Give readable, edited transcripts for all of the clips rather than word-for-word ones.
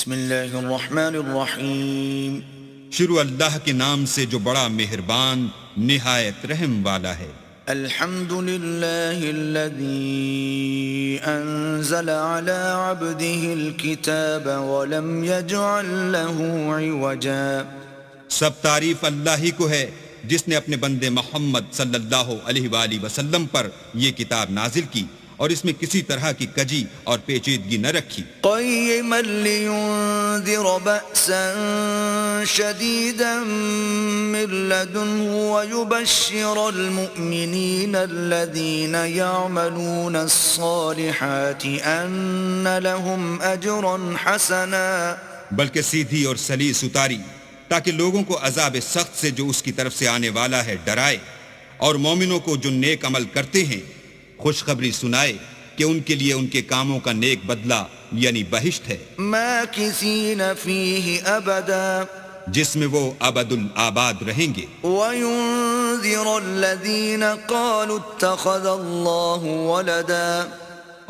بسم اللہ الرحمن الرحیم. شروع اللہ کے نام سے جو بڑا مہربان نہایت رحم والا ہے. الحمد للہ الذی انزل على عبده الكتاب ولم يجعل له عوجا. سب تعریف اللہ ہی کو ہے جس نے اپنے بندے محمد صلی اللہ علیہ وآلہ وسلم پر یہ کتاب نازل کی اور اس میں کسی طرح کی کجی اور پیچیدگی نہ رکھی. قیما لینذر بأسا شدیدا من لدنه ویبشر المؤمنین الذین یعملون الصالحات ان لهم اجرا حسنا. بلکہ سیدھی اور سلیس اتاری تاکہ لوگوں کو عذاب سخت سے جو اس کی طرف سے آنے والا ہے ڈرائے، اور مومنوں کو جو نیک عمل کرتے ہیں خوشخبری سنائے کہ ان کے لیے ان کے کاموں کا نیک بدلہ یعنی بہشت ہے، ماکثین فیہ ابدا، جس میں وہ ابد الآباد رہیں گے. وینذر الذین قالوا اتخذ اللہ ولدا،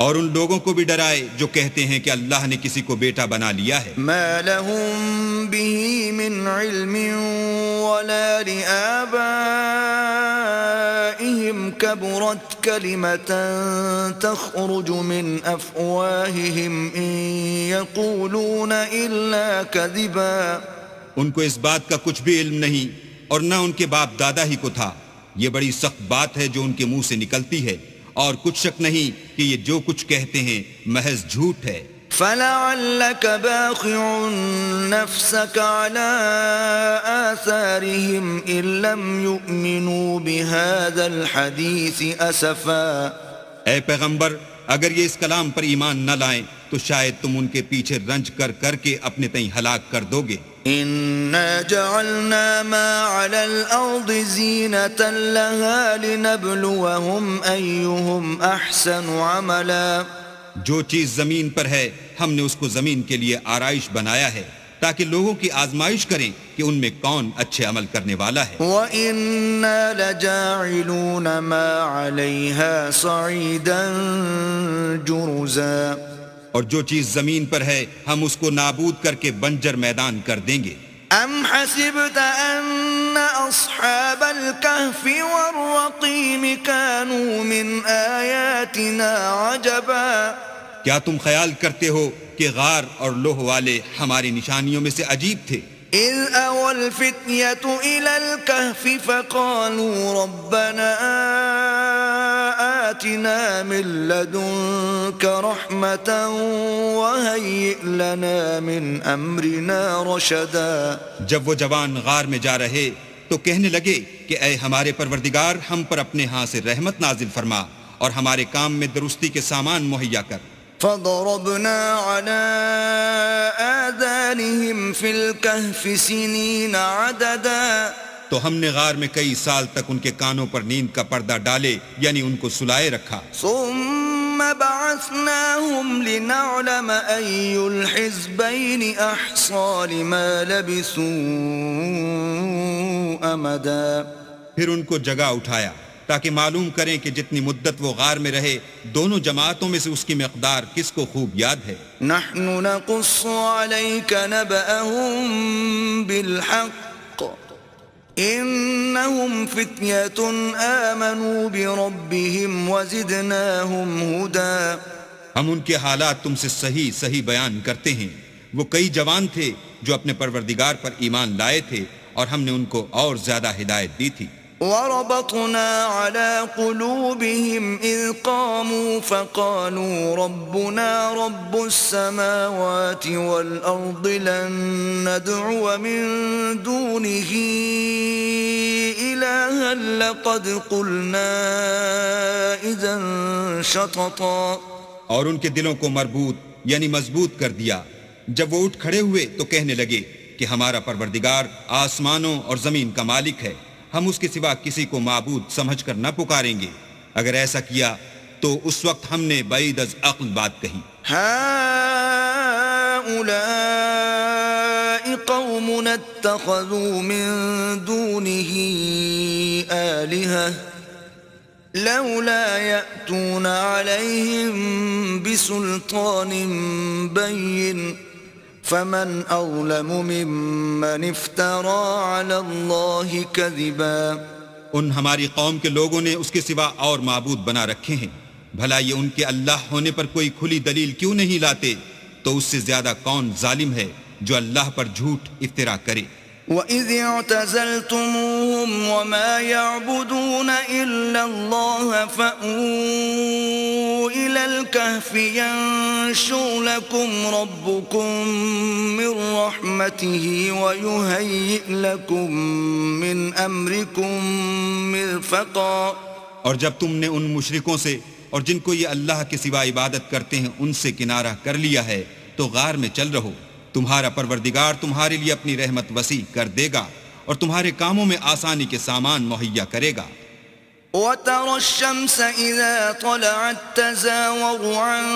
اور ان لوگوں کو بھی ڈرائے جو کہتے ہیں کہ اللہ نے کسی کو بیٹا بنا لیا ہے. ما لهم به من علم ولا لآبائهم كبرت كلمة تخرج من أفواههم إن يقولون إلا كذبا. ان کو اس بات کا کچھ بھی علم نہیں اور نہ ان کے باپ دادا ہی کو تھا. یہ بڑی سخت بات ہے جو ان کے منہ سے نکلتی ہے، اور کچھ شک نہیں کہ یہ جو کچھ کہتے ہیں محض جھوٹ ہے. فلعلك باخع نفسك على آثارهم إن لم يؤمنوا بهذا الحديث أسفا. اے پیغمبر، اگر یہ اس کلام پر ایمان نہ لائیں تو شاید تم ان کے پیچھے رنج کر کر کے اپنے تئیں ہلاک کر دو گے. إنا جعلنا ما على الأرض زينة لها لنبلوهم أيهم أحسن عملا. جو چیز زمین پر ہے ہم نے اس کو زمین کے لیے آرائش بنایا ہے تاکہ لوگوں کی آزمائش کریں کہ ان میں کون اچھے عمل کرنے والا ہے. وَإِنَّا لَجَاعِلُونَ مَا عَلَيْهَا صَعِيدًا جُرُزًا. اور جو چیز زمین پر ہے ہم اس کو نابود کر کے بنجر میدان کر دیں گے. أَمْ حَسِبْتَ أَنَّ أَصْحَابَ الْكَهْفِ وَالرَّقِيمِ كَانُوا مِنْ آيَاتِنَا عَجَبًا. کیا تم خیال کرتے ہو کہ غار اور لوح والے ہماری نشانیوں میں سے عجیب تھے؟ إِذْ أَوَى الْفِتْيَةُ إِلَى الْكَهْفِ فَقَالُوا رَبَّنَا آتِنَا مِن لَّدُنكَ رَحْمَةً وَهَيِّئْ لَنَا مِنْ أَمْرِنَا رَشَدًا. جب وہ جوان غار میں جا رہے تو کہنے لگے کہ اے ہمارے پروردگار، ہم پر اپنے ہاں سے رحمت نازل فرما اور ہمارے کام میں درستی کے سامان مہیا کر. فضربنا على آذانهم في الكهف سنين عددا. تو ہم نے غار میں کئی سال تک ان کے کانوں پر نیند کا پردہ ڈالے یعنی ان کو سلائے رکھا. ثم بعثناهم لنعلم أي الحزبين أحصى لما لبثوا أمدا. پھر ان کو جگہ اٹھایا تاکہ معلوم کریں کہ جتنی مدت وہ غار میں رہے دونوں جماعتوں میں سے اس کی مقدار کس کو خوب یاد ہے. نحن نقص عليك نبأهم بالحق إنهم فتية آمنوا بربهم وزدناهم هدى. ہم ان کے حالات تم سے صحیح صحیح بیان کرتے ہیں. وہ کئی جوان تھے جو اپنے پروردگار پر ایمان لائے تھے اور ہم نے ان کو اور زیادہ ہدایت دی تھی. وربطنا على قلوبهم إذ قاموا فقالوا ربنا رب السماوات والأرض لن ندعو من دونه إلها لقد قلنا إذا شططا. اور ان کے دلوں کو مربوط یعنی مضبوط کر دیا. جب وہ اٹھ کھڑے ہوئے تو کہنے لگے کہ ہمارا پروردگار آسمانوں اور زمین کا مالک ہے، ہم اس کے سوا کسی کو معبود سمجھ کر نہ پکاریں گے. اگر ایسا کیا تو اس وقت ہم نے بعید از عقل بات کہی. هؤلاء قومنا اتخذوا من دونه آلهة لولا يأتون عليهم بسلطان بين فمن أظلم ممن افترى على الله كذبا. ان ہماری قوم کے لوگوں نے اس کے سوا اور معبود بنا رکھے ہیں، بھلا یہ ان کے اللہ ہونے پر کوئی کھلی دلیل کیوں نہیں لاتے؟ تو اس سے زیادہ کون ظالم ہے جو اللہ پر جھوٹ افترا کرے؟ وَإِذِ اعْتَزَلْتُمُوهُمْ وَمَا يَعْبُدُونَ إِلَّا اللَّهَ فَأْوُوا إِلَى الْكَهْفِ يَنشُرْ لَكُمْ رَبُّكُمْ مِنْ رَحْمَتِهِ وَيُهَيِّئْ لَكُمْ مِنْ أَمْرِكُمْ مِرْفَقًا. اور جب تم نے ان مشرکوں سے اور جن کو یہ اللہ کے سوا عبادت کرتے ہیں ان سے کنارہ کر لیا ہے تو غار میں چل رہو، تمہارا پروردگار تمہارے لیے اپنی رحمت وسیع کر دے گا اور تمہارے کاموں میں آسانی کے سامان مہیا کرے گا. وَتَرَى الشَّمْسَ إِذَا طَلَعَتْ تَزَاوَرُ عَنْ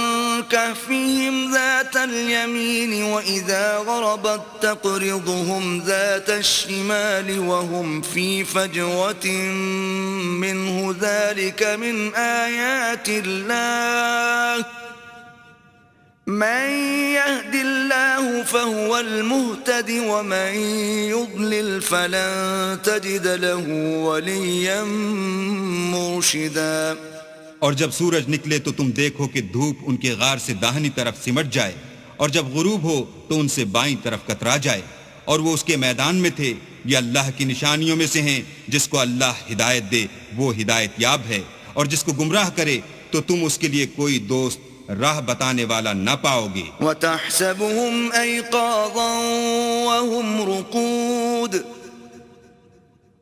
كَهْفِهِمْ ذَاتَ الْيَمِينِ وَإِذَا غَرَبَتْ تَقْرِضُهُمْ ذَاتَ الشِّمَالِ وَهُمْ فِي فَجْوَةٍ مِّنْهُ ذَلِكَ مِنْ آيَاتِ اللَّهِ مَن يَهْدِ اللَّهُ فَهُوَ الْمُهْتَدِ وَمَن يُضْلِلْ فَلَن تَجِدَ لَهُ وَلِيًّا مُرْشِدًا. اور جب سورج نکلے تو تم دیکھو کہ دھوپ ان کے غار سے داہنی طرف سمٹ جائے، اور جب غروب ہو تو ان سے بائیں طرف کترا جائے، اور وہ اس کے میدان میں تھے. یہ اللہ کی نشانیوں میں سے ہیں، جس کو اللہ ہدایت دے وہ ہدایت یاب ہے، اور جس کو گمراہ کرے تو تم اس کے لیے کوئی دوست راہ بتانے والا نہ پاؤ گے. وَتَحْسَبُهُمْ أَيْقَاظًا وَهُمْ رُقُودٌ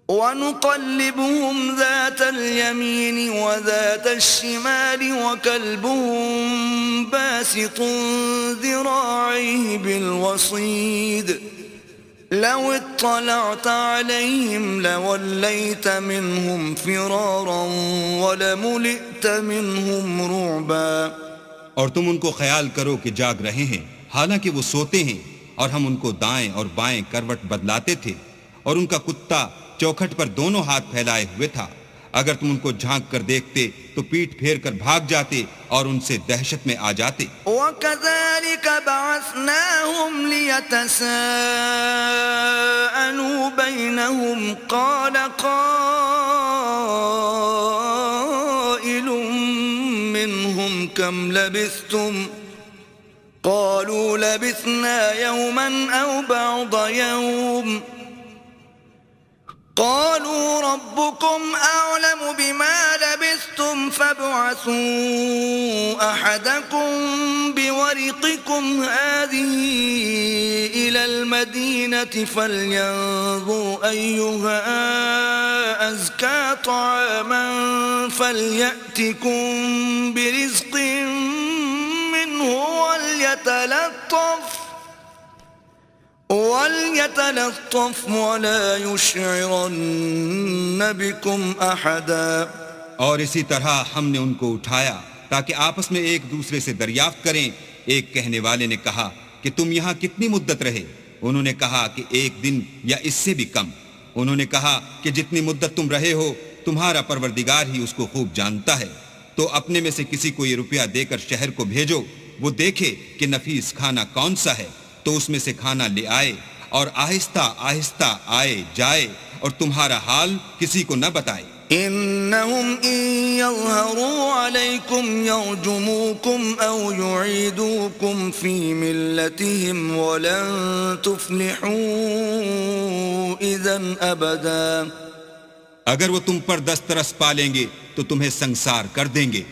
وَنُقَلِّبُهُمْ ذَاتَ الْيَمِينِ وَذَاتَ الشِّمَالِ وَكَلْبُهُمْ بَاسِطٌ ذِرَاعَيْهِ بِالْوَصِيدِ لَوِ اطَّلَعْتَ عَلَيْهِمْ لَوَلَّيْتَ مِنْهُمْ فِرَارًا وَلَمُلِئْتَ مِنْهُمْ رُعْبًا. اور تم ان کو خیال کرو کہ جاگ رہے ہیں حالانکہ وہ سوتے ہیں، اور ہم ان کو دائیں اور بائیں کروٹ بدلاتے تھے، اور ان کا کتا چوکھٹ پر دونوں ہاتھ پھیلائے ہوئے تھا. اگر تم ان کو جھانک کر دیکھتے تو پیٹھ پھیر کر بھاگ جاتے اور ان سے دہشت میں آ جاتے. وَكَذَلِكَ بَعَثْنَاهُمْ لِيَتَسَاءَلُوا بَيْنَهُمْ قَالَ قَائِلٌ مِّنْهُمْ كَمْ لَبِثْتُمْ قَالُوا لَبِثْنَا يَوْمًا أَوْ بَعْضَ يَوْمٍ قالوا ربكم أعلم بما لبثتم فابعثوا أحدكم بورقكم هذه إلى المدينة فلينظر أيها أزكى طعاما فليأتكم برزق منه وَلْيَتَلَطَّفْ وَلَا يُشْعِرَنَّ بِكُمْ أَحَدًا. اور اسی طرح ہم نے ان کو اٹھایا تاکہ آپس میں ایک دوسرے سے دریافت کریں. ایک کہنے والے نے کہا کہ تم یہاں کتنی مدت رہے؟ انہوں نے کہا کہ 1 دن یا اس سے بھی کم. انہوں نے کہا کہ جتنی مدت تم رہے ہو تمہارا پروردگار ہی اس کو خوب جانتا ہے. تو اپنے میں سے کسی کو یہ روپیہ دے کر شہر کو بھیجو، وہ دیکھے کہ نفیس کھانا کون سا ہے تو اس میں سے کھانا لے آئے، اور آہستہ آہستہ آئے جائے اور تمہارا حال کسی کو نہ بتائے. إنهم إن يظهروا عليكم يرجموكم أو يعيدوكم في ملتهم ولن تفلحوا إذن أبدا. اگر وہ تم پر دسترس پالیں گے تو تمہیں سنسار کر دیں گے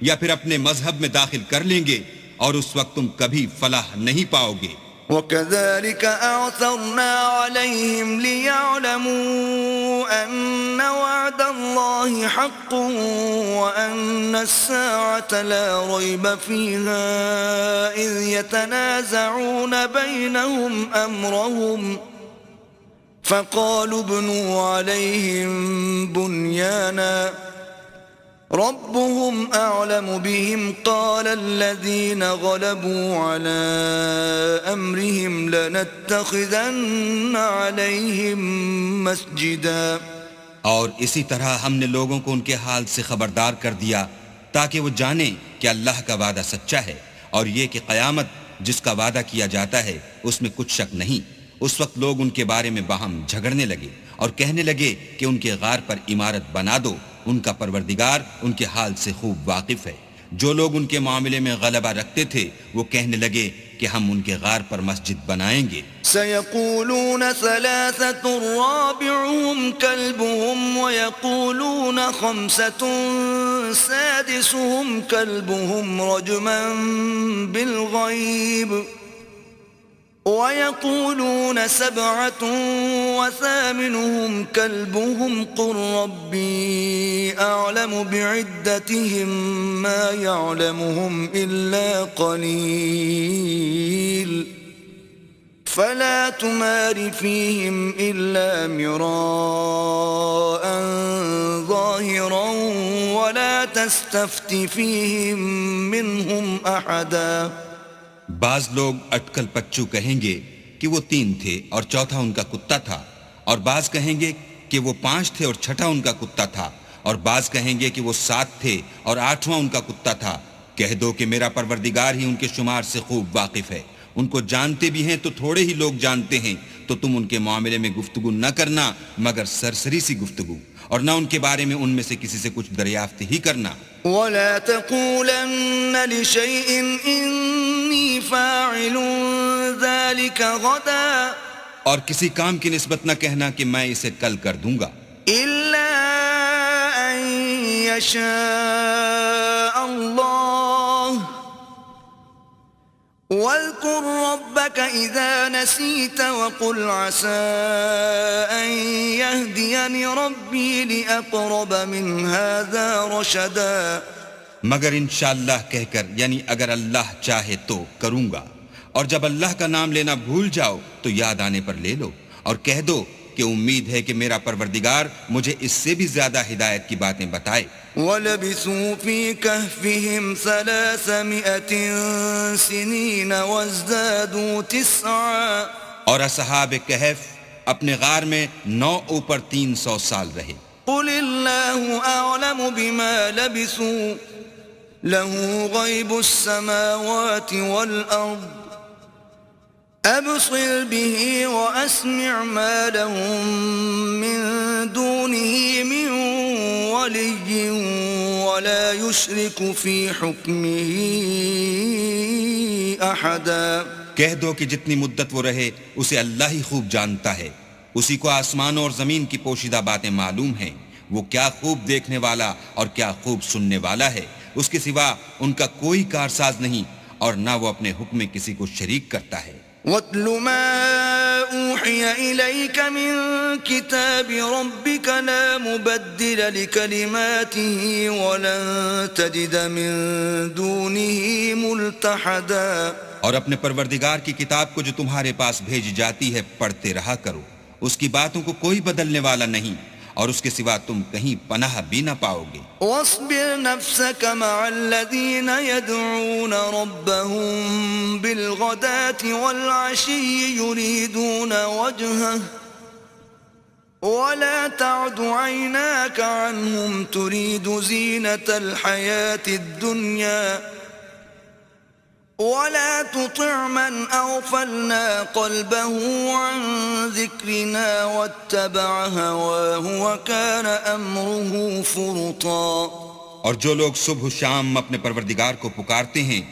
یا پھر اپنے مذہب میں داخل کر لیں گے، اور اس وقت تم کبھی فلاح نہیں پاؤ گے. وَكَذَلِكَ أَعْثَرْنَا عَلَيْهِمْ لِيَعْلَمُوا أَنَّ وَعْدَ اللَّهِ حَقٌّ وَأَنَّ السَّاعَةَ لَا رَيْبَ فِيهَا إِذْ يَتَنَازَعُونَ بَيْنَهُمْ أَمْرَهُمْ فَقَالُوا ابْنُوا عَلَيْهِمْ بُنْيَانًا ربهم أعلم بهم قال الذين غلبوا على أمرهم لنتخذن عليهم مسجدا. اور اسی طرح ہم نے لوگوں کو ان کے حال سے خبردار کر دیا تاکہ وہ جانیں کہ اللہ کا وعدہ سچا ہے، اور یہ کہ قیامت جس کا وعدہ کیا جاتا ہے اس میں کچھ شک نہیں۔ اس وقت لوگ ان کے بارے میں باہم جھگڑنے لگے اور کہنے لگے کہ ان کے غار پر عمارت بنا دو، ان کا پروردگار ان کے حال سے خوب واقف ہے۔ جو لوگ ان کے معاملے میں غلبہ رکھتے تھے وہ کہنے لگے کہ ہم ان کے غار پر مسجد بنائیں گے۔ سيقولون ثلاثة رابعهم كلبهم ويقولون خمسة سادسهم كلبهم رجما بالغيب ويقولون سبعة وثامنهم كلبهم قل ربي أعلم بعدتهم ما يعلمهم إلا قليل فلا تمار فيهم إلا مراء ظاهرا ولا تستفت فيهم منهم أحدا۔ بعض لوگ اٹکل پچو کہیں گے کہ وہ 3 تھے اور چوتھا ان کا کتا تھا، اور بعض کہیں گے کہ وہ 5 تھے اور چھٹا ان کا کتا تھا، اور بعض کہیں گے کہ وہ 7 تھے اور 8واں ان کا کتا تھا۔ کہہ دو کہ میرا پروردگار ہی ان کے شمار سے خوب واقف ہے، ان کو جانتے بھی ہیں تو تھوڑے ہی لوگ جانتے ہیں، تو تم ان کے معاملے میں گفتگو نہ کرنا مگر سرسری سی گفتگو، اور نہ ان کے بارے میں ان میں سے کسی سے کچھ دریافت ہی کرنا۔ ولا تقولن لشيء إني فاعل ذلك غدا، اور کسی کام کی نسبت نہ کہنا کہ میں اسے کل کر دوں گا، إلا أن يشاء الله، واذكر ربك إذا نسيت وقل عسى أن يهديني ربي لأقرب من هذا رشدا۔ مگر انشاءاللہ کہہ کر، یعنی اگر اللہ چاہے تو کروں گا، اور جب اللہ کا نام لینا بھول جاؤ تو یاد آنے پر لے لو، اور کہہ دو کہ امید ہے کہ میرا پروردگار مجھے اس سے بھی زیادہ ہدایت کی باتیں بتائے۔ وَلَبِثُوا فِي كَهْفِهِمْ 300 سِنِينَ وَازْدَادُوا 9، اور اصحاب کہف اپنے غار میں 9 اوپر 300 سال رہے۔ قُلِ اللَّهُ أَعْلَمُ بِمَا لَبِثُوا لَهُ غَيْبُ السَّمَاوَاتِ وَالْأَرْضِ أَبْصِرْ بِهِ وَأَسْمِعْ مَا لَهُم مِّن دُونِهِ مِن وَلِيٍّ وَلَا يُشْرِكُ فِي حُكْمِهِ أَحَدًا۔ کہہ دو کہ جتنی مدت وہ رہے اسے اللہ ہی خوب جانتا ہے، اسی کو آسمانوں اور زمین کی پوشیدہ باتیں معلوم ہیں، وہ کیا خوب دیکھنے والا اور کیا خوب سننے والا ہے، اس کے سوا ان کا کوئی کارساز نہیں، اور نہ وہ اپنے حکم میں کسی کو شریک کرتا ہے۔ وَاتْلُ مَا أُوحِيَ إِلَيْكَ مِن كِتَابِ رَبِّكَ لَا مُبَدِّلَ لِكَلِمَاتِهِ وَلَن تَجِدَ مِن دُونِهِ مُلْتَحَدًا۔ اور اپنے پروردگار کی کتاب کو جو تمہارے پاس بھیجی جاتی ہے پڑھتے رہا کرو، اس کی باتوں کو کوئی بدلنے والا نہیں، اور اس کے سوا تم کہیں پناہ بھی نہ پاؤ گے۔ واصبر نفسك مع الذين يدعون ربهم بالغداة والعشي يريدون وجهه ولا تعد عيناك عنهم تريد زينة الحياة الدنيا ولا تطع من أغفلنا قلبه عن ذكرنا واتبع هواه وكان أمره فرطا۔ اور جو لوگ صبح و شام اپنے پروردگار کو پکارتے ہیں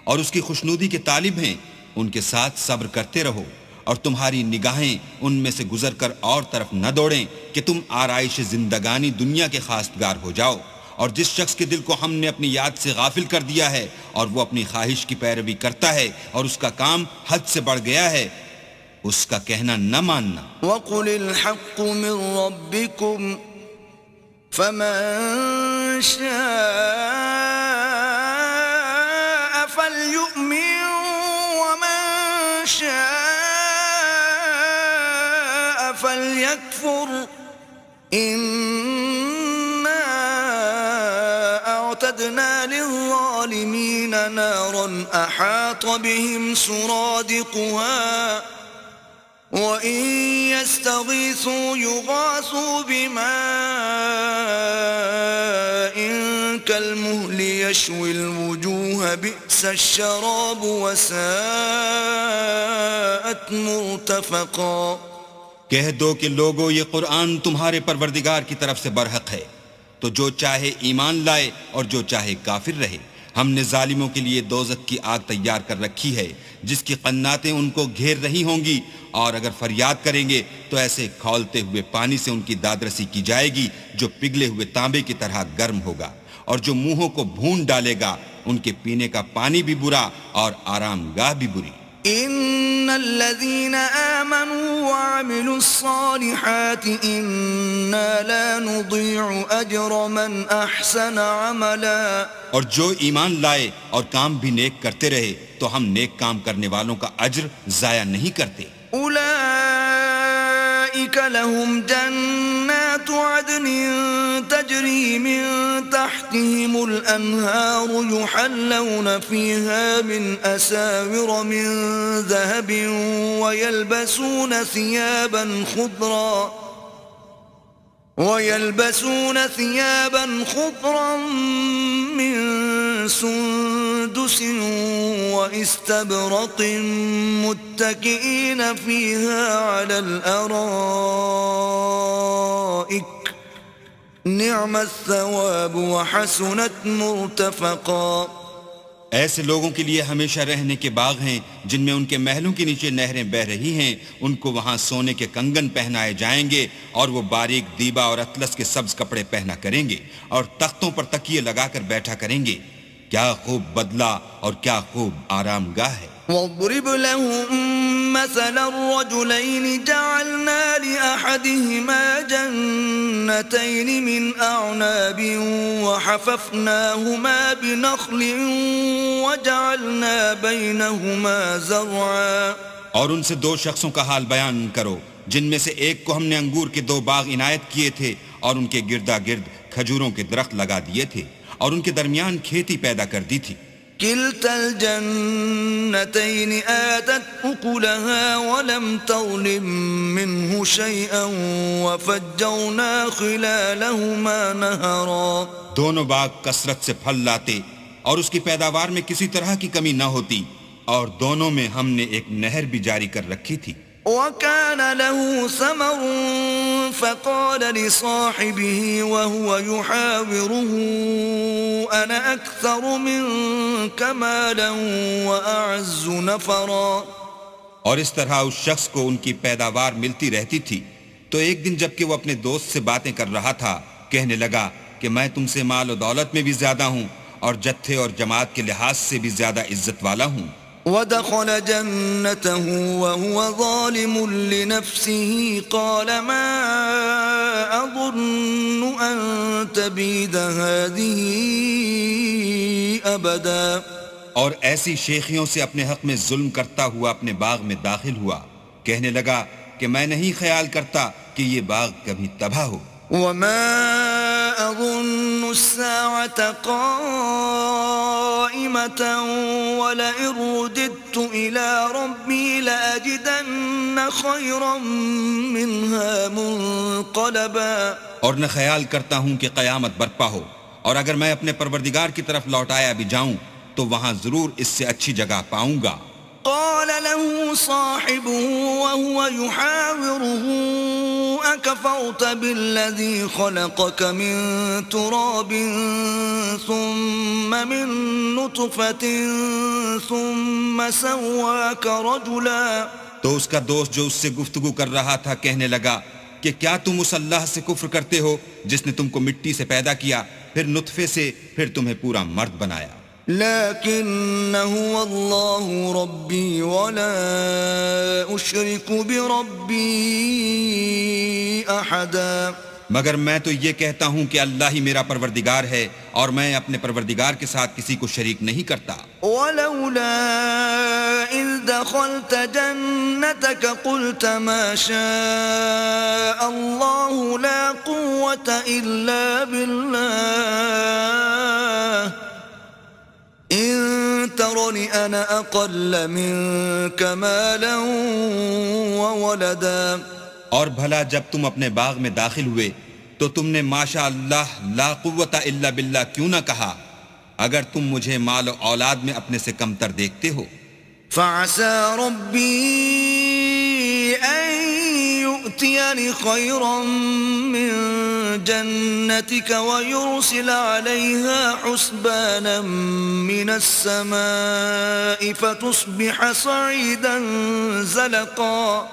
اور اس کی خوشنودی کے طالب ہیں، ان کے ساتھ صبر کرتے رہو، اور تمہاری نگاہیں ان میں سے گزر کر اور طرف نہ دوڑیں کہ تم آرائش زندگانی دنیا کے خواستگار ہو جاؤ۔ اور جس شخص کے دل کو ہم نے اپنی یاد سے غافل کر دیا ہے اور وہ اپنی خواہش کی پیروی کرتا ہے اور اس کا کام حد سے بڑھ گیا ہے، اس کا کہنا نہ ماننا۔ وَقُلِ الْحَقُّ مِن رَّبِّكُمْ فَمَن شَاءَ فَلْيُؤْمِن وَمَن شَاءَ فَلْيَكْفُرْ أعتدنا للظالمين نارا أحاط بهم سرادقها وَإِن يَسْتَغِيثُوا يُغَاثُوا بِمَاءٍ كَالْمُهْلِ يَشْوِي الْوُجُوهَ بِئْسَ الشَّرَابُ وَسَاءَتْ مُرْتَفَقًا۔ کہہ دو کہ لوگو یہ قرآن تمہارے پروردگار کی طرف سے برحق ہے، تو جو چاہے ایمان لائے اور جو چاہے کافر رہے۔ ہم نے ظالموں کے لیے دوزخ کی آگ تیار کر رکھی ہے جس کی قناتیں ان کو گھیر رہی ہوں گی، اور اگر فریاد کریں گے تو ایسے کھولتے ہوئے پانی سے ان کی دادرسی کی جائے گی جو پگھلے ہوئے تانبے کی طرح گرم ہوگا، اور جو منہوں کو بھون ڈالے گا ان کے پینے کا پانی بھی برا اور آرام گاہ بھی بری۔ ان الذين آمنوا وعملوا الصالحات انا لا نضيع اجر من احسن عملا، اور جو ایمان لائے اور کام بھی نیک کرتے رہے تو ہم نیک کام کرنے والوں کا اجر ضائع نہیں کرتے۔ اولئك لهم جنات عدن تجري من تحتهم الانهار يحلون فيها من اساور من ذهب ويلبسون ثيابا خضرا من سندس واستبرق متكئين فيها على الارائك نعم الثواب وحسنت مرتفقا۔ ایسے لوگوں کے لیے ہمیشہ رہنے کے باغ ہیں جن میں ان کے محلوں کے نیچے نہریں بہہ رہی ہیں، ان کو وہاں سونے کے کنگن پہنائے جائیں گے اور وہ باریک دیبا اور اطلس کے سبز کپڑے پہنا کریں گے اور تختوں پر تکیے لگا کر بیٹھا کریں گے۔ کیا خوب بدلہ اور کیا خوب آرام گاہ ہے۔ وَاضْرِبْ لَهُم مَّثَلَ الرَّجُلَيْنِ جَعَلْنَا لِأَحَدِهِمَا جَنَّتَيْنِ مِنْ أَعْنَابٍ وَحَفَفْنَاهُمَا بِنَخْلٍ وَجَعَلْنَا بَيْنَهُمَا زَرْعًا۔ اور ان سے دو شخصوں کا حال بیان کرو جن میں سے ایک کو ہم نے انگور کے 2 باغ عنایت کیے تھے اور ان کے گردا گرد کھجوروں کے درخت لگا دیے تھے اور ان کے درمیان کھیتی پیدا کر دی تھی۔ كلتا الجنتين آتت أكلها ولم تظلم منه شيئا وفجرنا خلالهما نهرا۔ دونوں باغ کثرت سے پھل لاتے اور اس کی پیداوار میں کسی طرح کی کمی نہ ہوتی، اور دونوں میں ہم نے ایک نہر بھی جاری کر رکھی تھی۔ وكان له ثمر فقال لصاحبه وهو يحاوره أنا أكثر منك مالا وأعز نفرا۔ اور اس طرح اس شخص کو ان کی پیداوار ملتی رہتی تھی، تو ایک دن جب کہ وہ اپنے دوست سے باتیں کر رہا تھا کہنے لگا کہ میں تم سے مال و دولت میں بھی زیادہ ہوں اور جتھے اور جماعت کے لحاظ سے بھی زیادہ عزت والا ہوں۔ ودخل جنته وهو ظالم لنفسه قال ما أظن أن تبيد هذه أبدا۔ اور ایسی شیخیوں سے اپنے حق میں ظلم کرتا ہوا اپنے باغ میں داخل ہوا، کہنے لگا کہ میں نہیں خیال کرتا کہ یہ باغ کبھی تباہ ہو۔ وما أظن الساعة قائمة ولئن رددت إلى ربي لأجدن خيرا منها منقلبا۔ اور نہ خیال کرتا ہوں کہ قیامت برپا ہو، اور اگر میں اپنے پروردگار کی طرف لوٹایا بھی جاؤں تو وہاں ضرور اس سے اچھی جگہ پاؤں گا۔ قال له صاحبه وهو يحاوره أكفرت بالذي خلقك من تراب ثم من نطفة ثم سواك رجلا۔ تو اس کا دوست جو اس سے گفتگو کر رہا تھا کہنے لگا کہ کیا تم اس اللہ سے کفر کرتے ہو جس نے تم کو مٹی سے پیدا کیا، پھر نطفے سے، پھر تمہیں پورا مرد بنایا۔ لكن هو الله ربي ولا أشرك بربي أحدا۔ مگر میں تو یہ کہتا ہوں کہ اللہ ہی میرا پروردگار ہے اور میں اپنے پروردگار کے ساتھ کسی کو شریک نہیں کرتا۔ ولولا إذ دخلت جنتك قلت ما شاء الله لا قوة إلا بالله إن ترني أنا أقل منك مالا وولدا اور بھلا جب تم اپنے باغ میں داخل ہوئے تو تم نے ماشاء اللہ لا قوت الا باللہ کیوں نہ کہا اگر تم مجھے مال و اولاد میں اپنے سے کمتر دیکھتے ہو؟ فعسى ربي أن يؤتيني خيرا من جنتك ويرسل عليها حسبانا من السماء فتصبح صعيدا زلقا.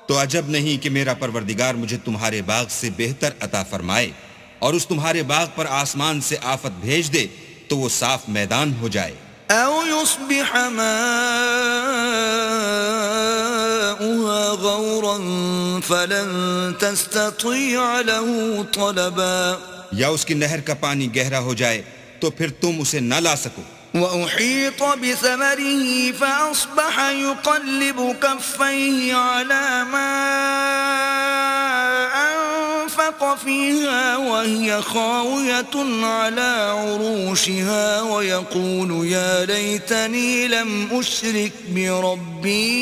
تو عجب نہیں کہ میرا پروردگار مجھے تمہارے باغ سے بہتر عطا فرمائے اور اس تمہارے باغ پر آسمان سے آفت بھیج دے تو وہ صاف میدان ہو جائے. أو يصبح ماؤها غورا فلن تستطيع له طلبا. یا اس کی نہر کا پانی گہرا ہو جائے تو پھر تم اسے نہ لا سکو. وأحيط بثمره فأصبح يقلب كفيه على ما أنفق فيها وهي خاوية على عروشها ويقول يا ليتني لم أشرك بربي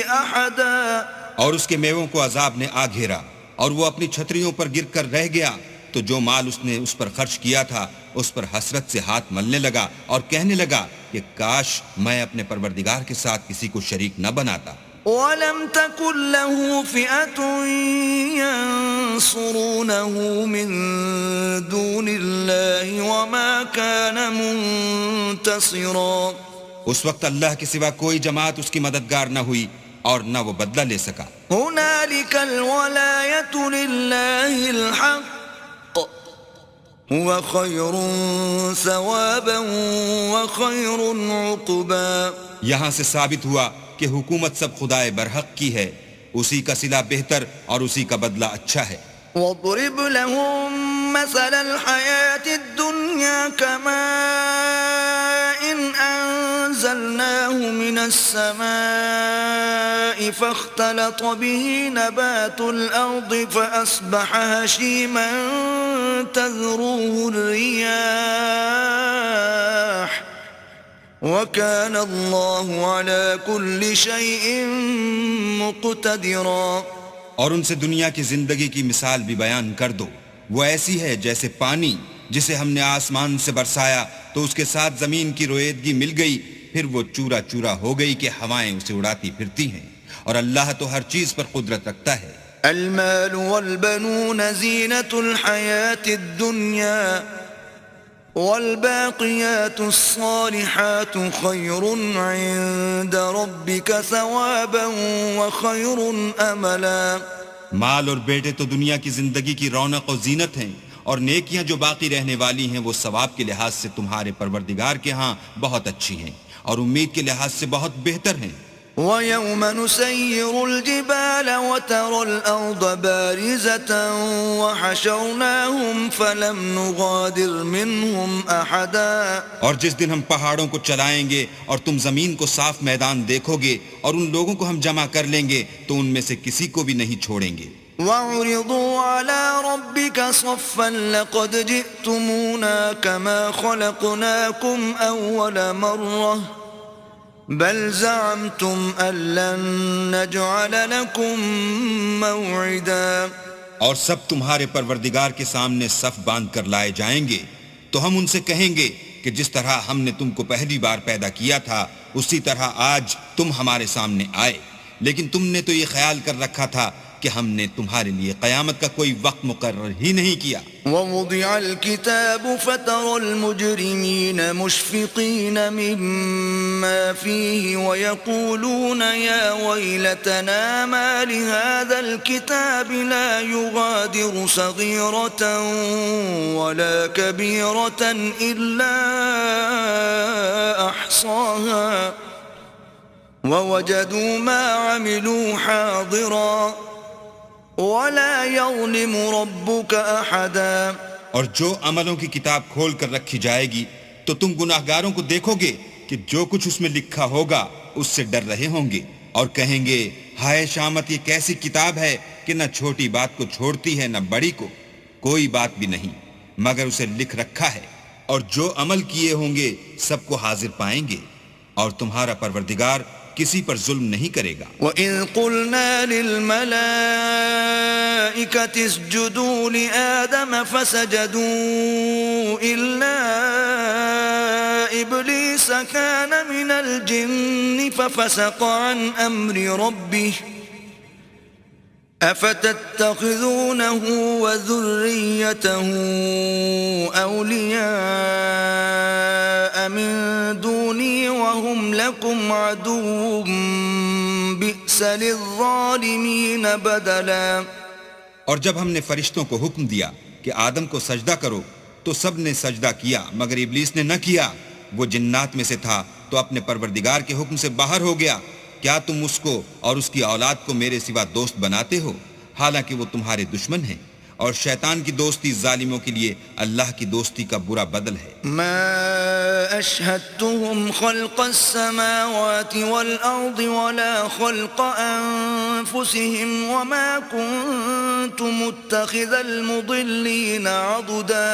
أحدا. اور اس کے میووں کو عذاب نے آ گھیرا اور وہ اپنی چھتریوں پر گر کر رہ گیا تو جو مال اس نے اس پر خرچ کیا تھا اس پر حسرت سے ہاتھ ملنے لگا اور کہنے لگا کہ کاش میں اپنے پروردگار کے ساتھ کسی کو شریک نہ بناتا. وَلَمْ تَكُنْ لَهُ فِئَةٌ يَنصُرُونَهُ مِن دُونِ اللَّهِ وَمَا كَانَ مُنتَصِرًا. اس وقت اللہ کے سوا کوئی جماعت اس کی مددگار نہ ہوئی اور نہ وہ بدلہ لے سکا. هُنَالِكَ الْوَلَایَةُ لِلَّهِ الْحَقِّ هُوَ خَيْرٌ ثَوَابًا وَخَيْرٌ عُقْبًا. یہاں سے ثابت ہوا کہ حکومت سب خدائے برحق کی ہے، اسی کا صلہ بہتر اور اسی کا بدلہ اچھا ہے. وَاضْرِبْ لَهُم مَّثَلَ الْحَيَاةِ الدُّنْيَا كَمَاءٍ أَنزَلْنَاهُ مِنَ السَّمَاءِ فَاخْتَلَطَ بِهِ نَبَاتُ الْأَرْضِ فَأَصْبَحَ هَشِيمًا تَذْرُوهُ الرِّيَاحُ وَكَانَ اللَّهُ عَلَى كُلِّ شَيْءٍ مُقْتَدِرًا. اور ان سے دنیا کی زندگی کی مثال بھی بیان کر دو، وہ ایسی ہے جیسے پانی جسے ہم نے آسمان سے برسایا تو اس کے ساتھ زمین کی رویدگی مل گئی، پھر وہ چورا چورا ہو گئی کہ ہوائیں اسے اڑاتی پھرتی ہیں، اور اللہ تو ہر چیز پر قدرت رکھتا ہے. المال والبنون زينة الحياة الدنيا والباقيات الصالحات خير عند ربك ثوابا وخير أملا. مال اور بیٹے تو دنیا کی زندگی کی رونق و زینت ہیں، اور نیکیاں جو باقی رہنے والی ہیں وہ ثواب کے لحاظ سے تمہارے پروردگار کے ہاں بہت اچھی ہیں اور امید کے لحاظ سے بہت بہتر ہیں. وَيَوْمَ نُسَيِّرُ الْجِبَالَ وَتَرَى الْأَرْضَ بَارِزَةً وَحَشَرْنَاهُمْ فَلَمْ نُغَادِرْ مِنْهُمْ أَحَدًا. اور جس دن ہم پہاڑوں کو چلائیں گے اور تم زمین کو صاف میدان دیکھو گے اور ان لوگوں کو ہم جمع کر لیں گے تو ان میں سے کسی کو بھی نہیں چھوڑیں گے. وَعُرِضُوا عَلَى رَبِّكَ صَفًّا لَقَدْ جِئْتُمُونَا كَمَا خَلَقْنَاكُمْ أَوَّلَ مَرَّةٍ بل زعمتم أن لن نجعل لكم موعدا. اور سب تمہارے پروردگار کے سامنے صف باندھ کر لائے جائیں گے تو ہم ان سے کہیں گے کہ جس طرح ہم نے تم کو پہلی بار پیدا کیا تھا اسی طرح آج تم ہمارے سامنے آئے، لیکن تم نے تو یہ خیال کر رکھا تھا کہ ہم نے تمہارے لیے قیامت کا کوئی وقت مقرر ہی نہیں کیا. وَوُضِعَ الْكِتَابُ فَتَرَى الْمُجْرِمِينَ مُشْفِقِينَ مِمَّا فِيهِ وَيَقُولُونَ يَا وَيْلَتَنَا مَا لِهَذَا الْكِتَابِ لَا يُغَادِرُ صَغِيرَةً وَلَا كَبِيرَةً إِلَّا أَحْصَاهَا وَوَجَدُوا مَا عَمِلُوا حَاضِرًا وَلَا يَظْلِمُ رَبُّكَ أَحَدًا. اور جو عملوں کی کتاب کھول کر رکھی جائے گی تو تم گناہگاروں کو دیکھو گے کہ جو کچھ اس میں لکھا ہوگا اس سے ڈر رہے ہوں گے اور کہیں گے ہائے شامت، یہ کیسی کتاب ہے کہ نہ چھوٹی بات کو چھوڑتی ہے نہ بڑی کو. کوئی بات بھی نہیں مگر اسے لکھ رکھا ہے اور جو عمل کیے ہوں گے سب کو حاضر پائیں گے، اور تمہارا پروردگار کسی پر ظلم نہیں کرے گا۔ وَإِذْ قُلْنَا لِلْمَلَائِكَةِ اسْجُدُوا لِآدَمَ فَسَجَدُوا إِلَّا إِبْلِيسَ كَانَ مِنَ الْجِنِّ فَفَسَقَ عَنْ أَمْرِ رَبِّهِ أَفَتَتَّخِذُونَهُ وَذُرِّيَّتَهُ أَوْلِيَاءَ مِن دُونِي وَهُمْ لَكُمْ عَدُوٌّ بِئْسَ لِلظَّالِمِينَ بَدَلًا۔ اور جب ہم نے فرشتوں کو حکم دیا کہ آدم کو سجدہ کرو تو سب نے سجدہ کیا مگر ابلیس نے نہ کیا، وہ جنات میں سے تھا تو اپنے پروردگار کے حکم سے باہر ہو گیا۔ کیا تم اس کو اور اس کی اولاد کو میرے سوا دوست بناتے ہو، حالانکہ وہ تمہارے دشمن ہیں، اور شیطان کی دوستی ظالموں کے لیے اللہ کی دوستی کا برا بدل ہے۔ ما أشهدتهم خلق السماوات والأرض ولا خلق أنفسهم وما كنت متخذ المضلين عضدا۔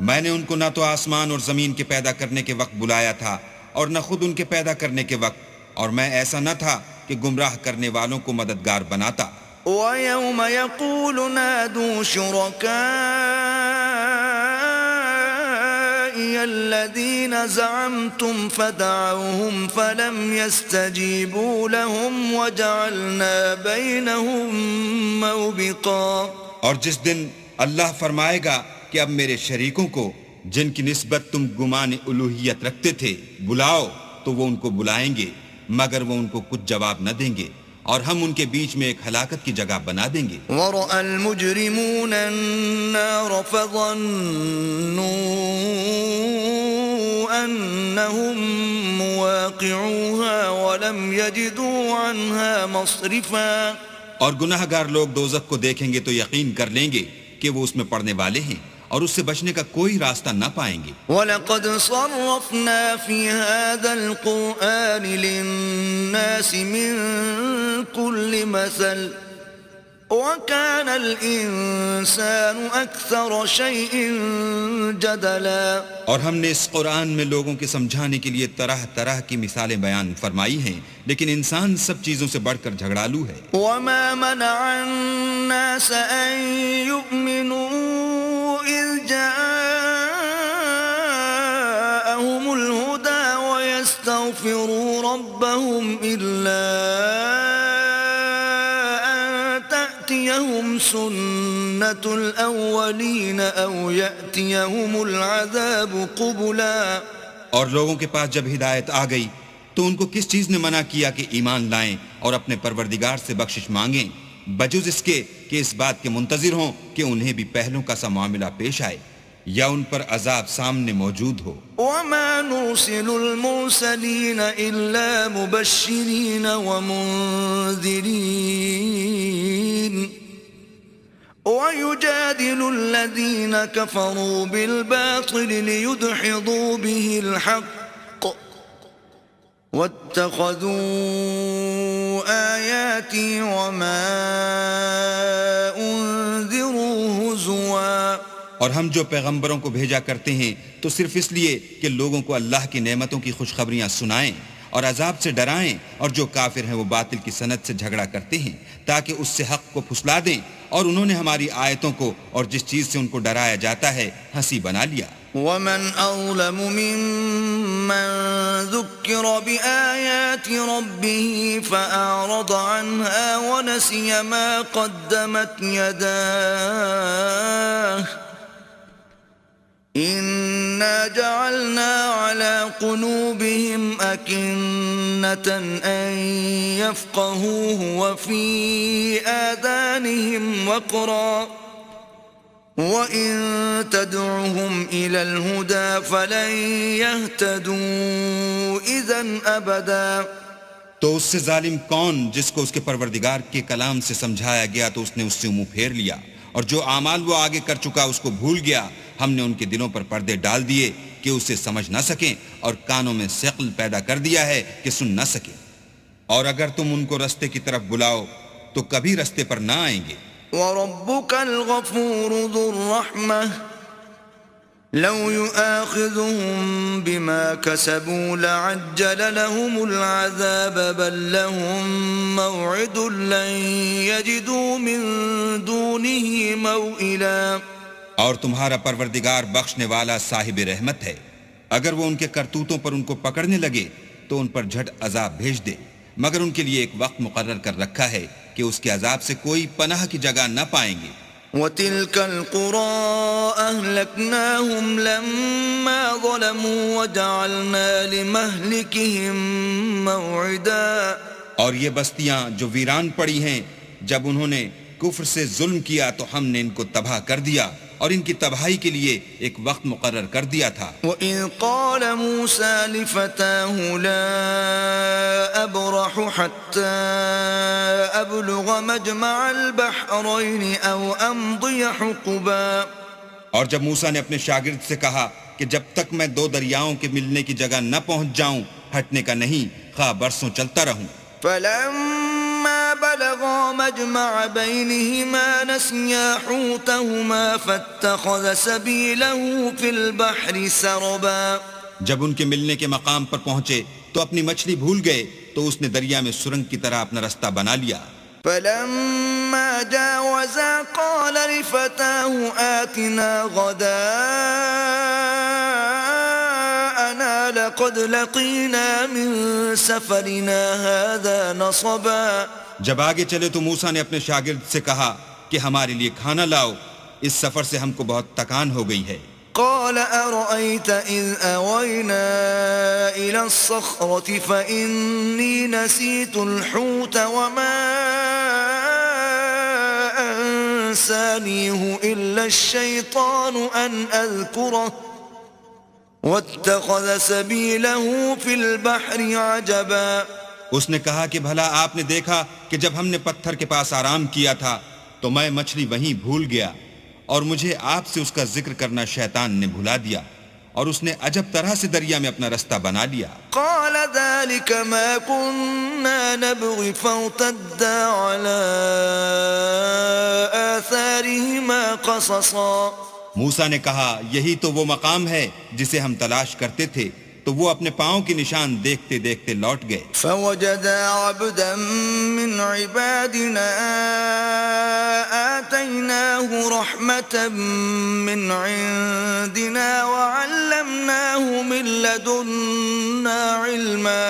میں نے ان کو نہ تو آسمان اور زمین کے پیدا کرنے کے وقت بلایا تھا اور نہ خود ان کے پیدا کرنے کے وقت، اور میں ایسا نہ تھا کہ گمراہ کرنے والوں کو مددگار بناتا۔ وَيَوْمَ يَقُولُ نَادُوا شُرَكَائِيَ الَّذِينَ زَعَمْتُمْ فَدَعَوْهُمْ فَلَمْ يَسْتَجِيبُوا لَهُمْ وَجَعَلْنَا بَيْنَهُمْ مَوْبِقًا۔ اور جس دن اللہ فرمائے گا کہ اب میرے شریکوں کو جن کی نسبت تم گمان الوہیت رکھتے تھے بلاؤ، تو وہ ان کو بلائیں گے مگر وہ ان کو کچھ جواب نہ دیں گے، اور ہم ان کے بیچ میں ایک ہلاکت کی جگہ بنا دیں گے۔ وَرَأَى الْمُجْرِمُونَ النَّارَ فَظَنُّوا أَنَّهُمْ مُوَاقِعُوهَا وَلَمْ يَجِدُوا عَنْهَا مَصْرِفًا۔ اور گناہ گار لوگ دوزخ کو دیکھیں گے تو یقین کر لیں گے کہ وہ اس میں پڑنے والے ہیں، اور اس سے بچنے کا کوئی راستہ نہ پائیں گے۔ وَلَقَدْ صَرَّفْنَا فِي هَذَا الْقُرْآنِ لِلنَّاسِ مِنْ كُلِّ مَثَلٍ وَكَانَ الْإِنسَانُ أَكْثَرَ شَيْءٍ جَدَلًا۔ اور ہم نے اس قرآن میں لوگوں کے سمجھانے کے لیے طرح طرح کی مثالیں بیان فرمائی ہیں، لیکن انسان سب چیزوں سے بڑھ کر جھگڑالو ہے۔ وَمَا مَنَعَ النَّاسَ أَن يُؤْمِنُوا إِذْ جَاءَهُمُ الْهُدَى وَيَسْتَغْفِرُوا رَبَّهُمْ إِلَّا أَن تَأْتِيَهُمْ سُنَّةُ الْأَوَّلِينَ أَوْ يَأْتِيَهُمُ الْعَذَابُ قُبُلًا۔ اور لوگوں کے پاس جب ہدایت آ گئی تو ان کو کس چیز نے منع کیا کہ ایمان لائیں اور اپنے پروردگار سے بخشش مانگیں، بجز اس کے کہ اس بات کے منتظر ہوں کہ انہیں بھی پہلوں کا سا معاملہ پیش آئے یا ان پر عذاب سامنے موجود ہو۔ وَمَا نُرْسِلُ الْمُرْسَلِينَ إِلَّا مُبَشِّرِينَ وَمُنذِرِينَ وَيُجَادِلُ الَّذِينَ كَفَرُوا بِالْبَاطِلِ لِيُدْحِضُوا بِهِ الْحَقَّ وَاتَّخَذُوا آيَاتِي وَمَا أُنذِرُوا هُزُوًا۔ اور ہم جو پیغمبروں کو بھیجا کرتے ہیں تو صرف اس لیے کہ لوگوں کو اللہ کی نعمتوں کی خوشخبریاں سنائیں اور عذاب سے ڈرائیں، اور جو کافر ہیں وہ باطل کی سنت سے جھگڑا کرتے ہیں تاکہ اس سے حق کو پھسلا دیں، اور انہوں نے ہماری آیتوں کو اور جس چیز سے ان کو ڈرایا جاتا ہے ہنسی بنا لیا۔ وَمَنْ أَظْلَمُ مِمَّنْ ذُكِّرَ بِآيَاتِ رَبِّهِ فَأَعْرَضَ عَنْهَا وَنَسِيَ مَا قَدَّمَتْ يَدَاهُ إِنَّا جَعَلْنَا عَلَى قُلُوبِهِمْ أَكِنَّةً أَن يَفْقَهُوهُ وَفِي آذَانِهِمْ وَقْرًا وَإِن تَدْعُهُمْ إِلَى الْهُدَى فَلَن يَهْتَدُوا إِذًا أَبَدًا۔ تو اس سے ظالم کون جس کو اس کے پروردگار کے کلام سے سمجھایا گیا تو اس نے اس سے منہ پھیر لیا، اور جو اعمال وہ آگے کر چکا اس کو بھول گیا۔ ہم نے ان کے دلوں پر پردے ڈال دیے کہ اسے سمجھ نہ سکیں، اور کانوں میں ثقل پیدا کر دیا ہے کہ سن نہ سکیں، اور اگر تم ان کو رستے کی طرف بلاؤ تو کبھی رستے پر نہ آئیں گے۔ وَرَبُّكَ الْغَفُورُ ذُو الرَّحْمَةِ لو يؤاخذهم بما كسبوا لعجل لهم العذاب بل لهم موعد لن يجدوا من دونه موئلا. اور تمہارا پروردگار بخشنے والا صاحب رحمت ہے، اگر وہ ان کے کرتوتوں پر ان کو پکڑنے لگے تو ان پر جھٹ عذاب بھیج دے، مگر ان کے لیے ایک وقت مقرر کر رکھا ہے کہ اس کے عذاب سے کوئی پناہ کی جگہ نہ پائیں گے. وَتِلْكَ الْقُرَىٰ أَهْلَكْنَاهُمْ لَمَّا ظَلَمُوا وَجَعَلْنَا لِمَهْلِكِهِمْ مَوْعِدًا. اور یہ بستیاں جو ویران پڑی ہیں، جب انہوں نے کفر سے ظلم کیا تو ہم نے ان کو تباہ کر دیا اور ان کی تباہی کے لیے ایک وقت مقرر کر دیا تھا. وَإِذْ قَالَ مُوسَىٰ لِفَتَاهُ لَا أَبْرَحُ حَتَّىٰ أَبْلُغَ مَجْمَعَ الْبَحْرَيْنِ أَوْ أَمْضِيَ حُقُبًا. اور جب موسیٰ نے اپنے شاگرد سے کہا کہ جب تک میں دو دریاؤں کے ملنے کی جگہ نہ پہنچ جاؤں ہٹنے کا نہیں، خواہ برسوں چلتا رہوں. فَلَمَّا بَلَغَا مَجْمَعَ بَيْنِهِمَا نَسِيَا حُوتَهُمَا فَاتَّخَذَ سَبِيلَهُ فِي الْبَحْرِ سَرَبًا. جب ان کے ملنے کے مقام پر پہنچے تو اپنی مچھلی بھول گئے تو اس نے دریا میں سرنگ کی طرح اپنا رستہ بنا لیا. فَلَمَّا جَاوَزَا قَالَ لِفَتَاهُ آتِنَا غَدَاءَنَا لَقَدْ لَقِينَا مِن سَفَرِنَا هَذَا نَصَبًا. جب آگے چلے تو موسیٰ نے اپنے شاگرد سے کہا کہ ہمارے لیے کھانا لاؤ، اس سفر سے ہم کو بہت تکان ہو گئی ہے. قال أرأيت إذ أوينا إلى الصخرة فإني نسيت الحوت وما أنسانيه إلا الشيطان أن أذكره واتخذ سبيله في البحر عجبا. اس نے کہا کہ بھلا آپ نے دیکھا کہ جب ہم نے پتھر کے پاس آرام کیا تھا تو میں مچھلی وہیں بھول گیا اور مجھے آپ سے اس کا ذکر کرنا شیطان نے بھلا دیا اور اس نے عجب طرح سے دریا میں اپنا رستہ بنا لیا. قال ذلك ما كنا نبغي فارتدا على آثارهما قصصا. موسیٰ نے کہا یہی تو وہ مقام ہے جسے ہم تلاش کرتے تھے، تو وہ اپنے پاؤں کی نشان دیکھتے دیکھتے لوٹ گئے. فوجدا عبدا من عبادنا آتيناه رحمة من عندنا وعلمناه من لدنا علما.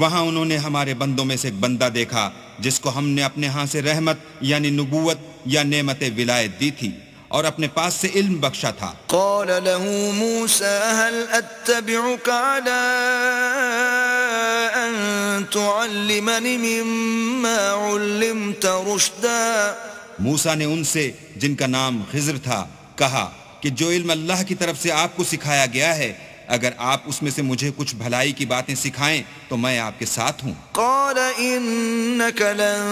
وہاں انہوں نے ہمارے بندوں میں سے ایک بندہ دیکھا جس کو ہم نے اپنے ہاں سے رحمت یعنی نبوت یا نعمت ولایت دی تھی اور اپنے پاس سے علم بخشا تھا. قال له موسى هل أتبعك على أن تعلمني مما علمت رشدا. موسیٰ نے ان سے جن کا نام خضر تھا کہا کہ جو علم اللہ کی طرف سے آپ کو سکھایا گیا ہے اگر آپ اس میں سے مجھے کچھ بھلائی کی باتیں سکھائیں تو میں آپ کے ساتھ ہوں. قال إنك لن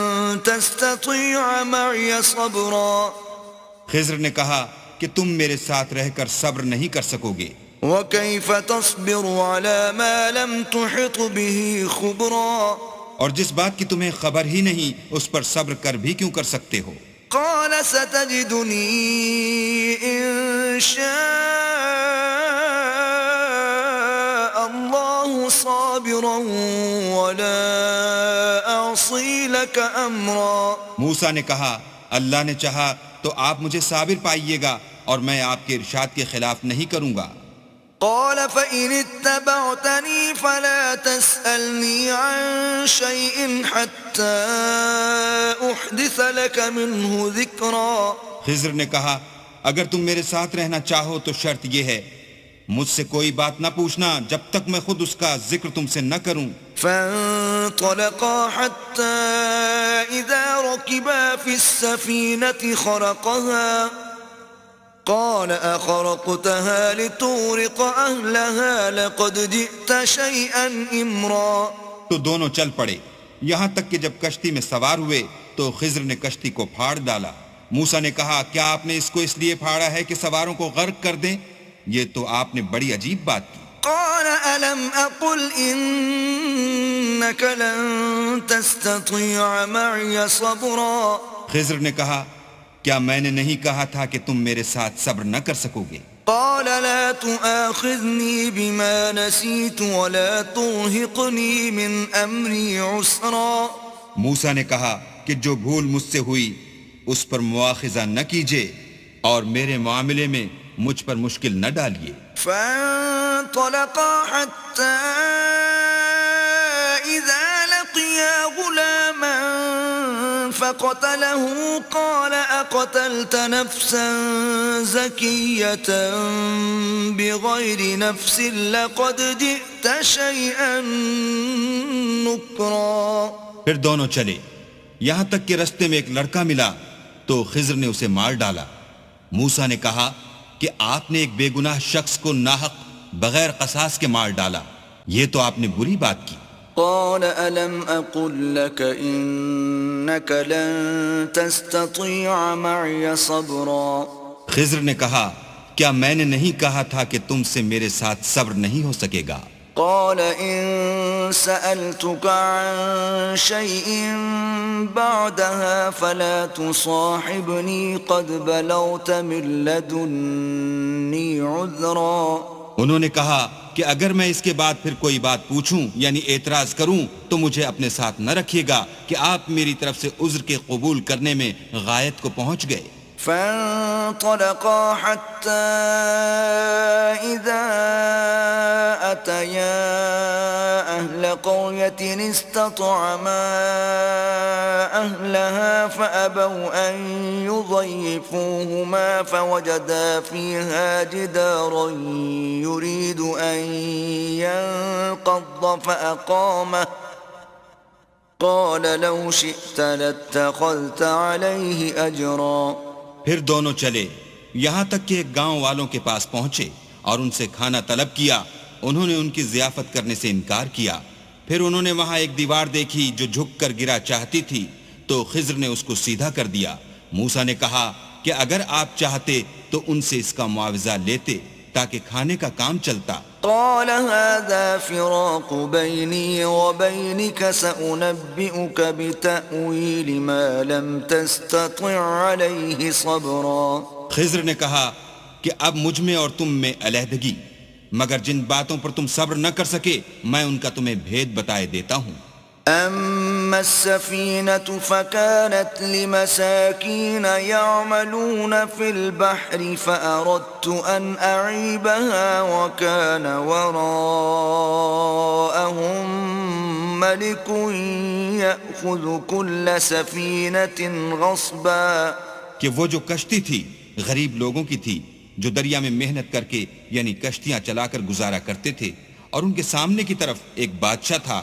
تستطيع معي صبرا. خضر نے کہا کہ تم میرے ساتھ رہ کر صبر نہیں کر سکو گے. وكيف تصبر على ما لم تحط به خبرا. اور جس بات کی تمہیں خبر ہی نہیں اس پر صبر کر بھی کیوں کر سکتے ہو. قال ستجدني إن شاء الله صابرا ولا أعصي لك أمرا. موسیٰ نے کہا اللہ نے چاہا تو آپ مجھے صابر پائیے گا اور میں آپ کے ارشاد کے خلاف نہیں کروں گا. قال فإن اتبعتني فلا تسألني عن شيء حتى أحدث لك منه ذكرا. خضر نے کہا اگر تم میرے ساتھ رہنا چاہو تو شرط یہ ہے مجھ سے کوئی بات نہ پوچھنا جب تک میں خود اس کا ذکر تم سے نہ کروں. فانطلقا حتى إذا ركبا في السفينة خرقها قال أخرقتها لتغرق أهلها لقد جئت شيئا إمرا. تو دونوں چل پڑے یہاں تک کہ جب کشتی میں سوار ہوئے تو خضر نے کشتی کو پھاڑ ڈالا. موسیٰ نے کہا کیا آپ نے اس کو اس لیے پھاڑا ہے کہ سواروں کو غرق کر دیں؟ یہ تو آپ نے بڑی عجیب بات کی. قال ألم أقل إنك لن تستطيع معي صبرا. خضر نے کہا کیا میں نے نہیں کہا تھا کہ تم میرے ساتھ صبر نہ کر سکو گے؟ قال لا تؤاخذني بما نسيت ولا ترهقني من أمري عسرا. موسیٰ نے کہا کہ جو بھول مجھ سے ہوئی اس پر مواخذہ نہ کیجیے اور میرے معاملے میں مجھ پر مشکل نہ ڈالیے. فانطلقا حتى إذا لقيا غلاما فقتله قال أقتلت نفسا زكية بغير نفس لقد جئت شيئا نكرا. پھر دونوں چلے یہاں تک کہ رستے میں ایک لڑکا ملا تو خضر نے اسے مار ڈالا. موسیٰ نے کہا کہ آپ نے ایک بے گناہ شخص کو ناحق بغیر قصاص کے مار ڈالا، یہ تو آپ نے بری بات کی. قال ألم أقل لك إنك لن تستطيع معي صبرا. خضر نے کہا کیا میں نے نہیں کہا تھا کہ تم سے میرے ساتھ صبر نہیں ہو سکے گا. قال إن سألتك عن شيء بعدها فلا تصاحبني قد بلغت من لدني عذرا. انہوں نے کہا کہ اگر میں اس کے بعد پھر کوئی بات پوچھوں یعنی اعتراض کروں تو مجھے اپنے ساتھ نہ رکھیے گا کہ آپ میری طرف سے عذر کے قبول کرنے میں غایت کو پہنچ گئے. فانطلقا حتى إذا أتيا أهل قرية استطعما أهلها فأبوا أن يضيفوهما فوجدا فيها جدارا يريد أن ينقض فأقامه قال لو شئت لاتخذت عليه أجرا. پھر دونوں چلے یہاں تک کہ ایک گاؤں والوں کے پاس پہنچے اور ان سے کھانا طلب کیا. انہوں نے ان کی ضیافت کرنے سے انکار کیا. پھر انہوں نے وہاں ایک دیوار دیکھی جو جھک کر گرا چاہتی تھی تو خضر نے اس کو سیدھا کر دیا. موسیٰ نے کہا کہ اگر آپ چاہتے تو ان سے اس کا معاوضہ لیتے تاکہ کھانے کا کام چلتا. قال هذا فراق بيني وبينك سأنبئك بتأويل ما لم تستطع عليه صبرا. خضر نے کہا کہ اب مجھ میں اور تم میں علیحدگی، مگر جن باتوں پر تم صبر نہ کر سکے میں ان کا تمہیں بھید بتائے دیتا ہوں. أما السفينة فكانت لمساكين يعملون في البحر فأردت أن أعيبها وكان وراءهم ملك يأخذ كل سفينة غصبا. کہ وہ جو کشتی تھی غریب لوگوں کی تھی جو دریا میں محنت کر کے یعنی کشتیاں چلا کر گزارا کرتے تھے، اور ان کے سامنے کی طرف ایک بادشاہ تھا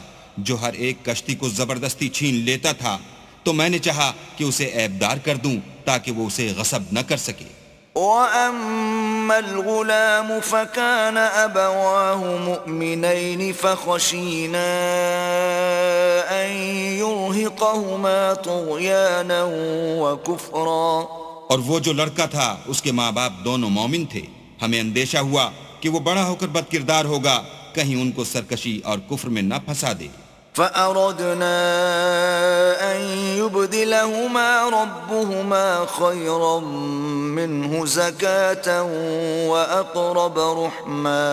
جو ہر ایک کشتی کو زبردستی چھین لیتا تھا. تو میں نے چاہا کہ اسے عیبدار کر دوں تاکہ وہ اسے غصب نہ کر سکے. وَأَمَّا الْغُلَامُ فَكَانَ أَبَوَاهُ مُؤْمِنَيْنِ فَخَشِينَا أَن يُرْهِقَهُمَا طُغْيَانًا وَكُفْرًا. اور وہ جو لڑکا تھا اس کے ماں باپ دونوں مومن تھے. ہمیں اندیشہ ہوا کہ وہ بڑا ہو کر بد کردار ہوگا، کہیں ان کو سرکشی اور کفر میں نہ پھنسا دے. فَأَرَدْنَا أَن يُبْدِلَهُمَا رَبُّهُمَا خَيْرًا مِّنْهُ زَكَاةً وَأَقْرَبَ رُحْمًا.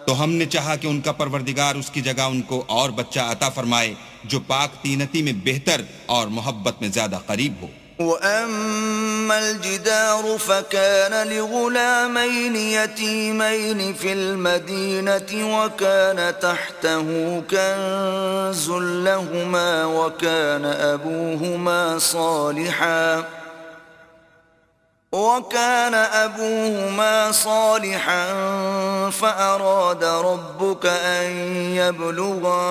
تو ہم نے چاہا کہ ان کا پروردگار اس کی جگہ ان کو اور بچہ عطا فرمائے جو پاک تینتی میں بہتر اور محبت میں زیادہ قریب ہو. وَأَمَّا الْجِدَارُ فَكَانَ لِغُلَامَيْنِ يَتِيمَيْنِ فِي الْمَدِينَةِ وَكَانَ تَحْتَهُ كَنزٌ لَهُمَا وَكَانَ أَبُوهُمَا صَالِحًا فَأَرَادَ رَبُّكَ أَن يَبْلُغَا